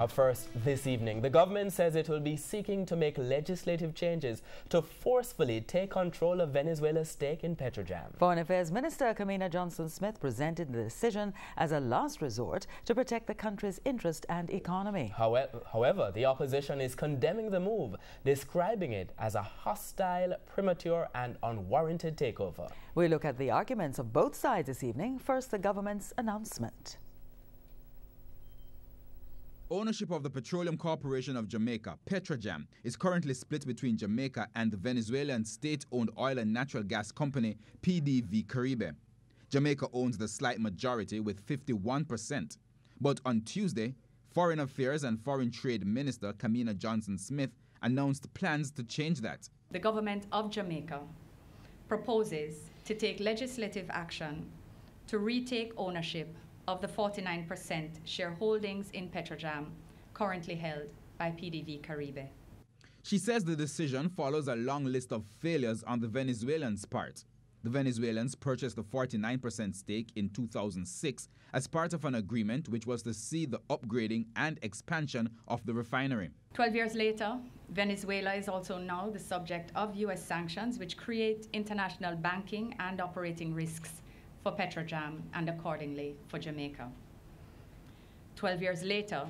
Up first this evening, the government says it will be seeking to make legislative changes to forcefully take control of Venezuela's stake in Petrojam. Foreign Affairs Minister Kamina Johnson-Smith presented the decision as a last resort to protect the country's interest and economy. However, the opposition is condemning the move, describing it as a hostile, premature and unwarranted takeover. We look at the arguments of both sides this evening. First, the government's announcement. Ownership of the Petroleum Corporation of Jamaica, Petrojam, is currently split between Jamaica and the Venezuelan state-owned oil and natural gas company PDV Caribe. Jamaica owns the slight majority with 51%. But on Tuesday, Foreign Affairs and Foreign Trade Minister Kamina Johnson-Smith announced plans to change that. The government of Jamaica proposes to take legislative action to retake ownership of the 49% shareholdings in Petrojam currently held by PDV Caribe. She says the decision follows a long list of failures on the Venezuelans' part. The Venezuelans purchased a 49% stake in 2006 as part of an agreement which was to see the upgrading and expansion of the refinery. 12 years later, Venezuela is also now the subject of U.S. sanctions which create international banking and operating risks for Petrojam and accordingly for Jamaica. 12 years later,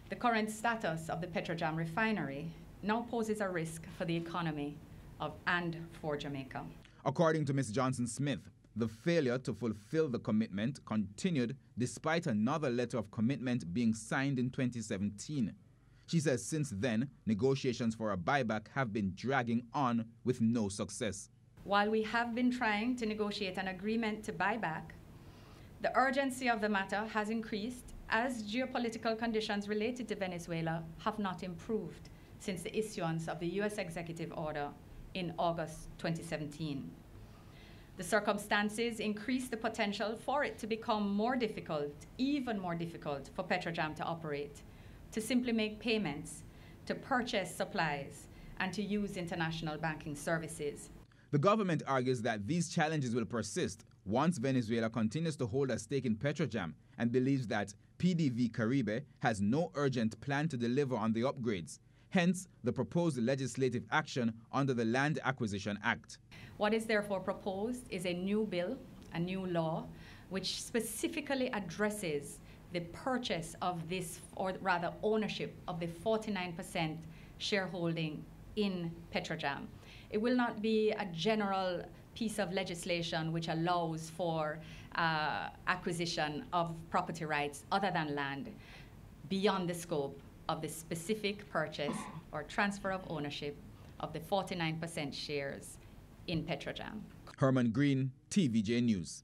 the current status of the Petrojam refinery now poses a risk for the economy and for Jamaica. According to Ms. Johnson-Smith, the failure to fulfill the commitment continued despite another letter of commitment being signed in 2017. She says since then, negotiations for a buyback have been dragging on with no success. While we have been trying to negotiate an agreement to buy back, the urgency of the matter has increased as geopolitical conditions related to Venezuela have not improved since the issuance of the U.S. executive order in August 2017. The circumstances increase the potential for it to become more difficult, even more difficult for Petrojam to operate, to simply make payments, to purchase supplies, and to use international banking services. The government argues that these challenges will persist once Venezuela continues to hold a stake in Petrojam and believes that PDV Caribe has no urgent plan to deliver on the upgrades. Hence, the proposed legislative action under the Land Acquisition Act. What is therefore proposed is a new bill, a new law, which specifically addresses the purchase of this, or rather ownership of the 49% shareholding in Petrojam. It will not be a general piece of legislation which allows for acquisition of property rights other than land beyond the scope of the specific purchase or transfer of ownership of the 49% shares in Petrojam. Herman Green, TVJ News.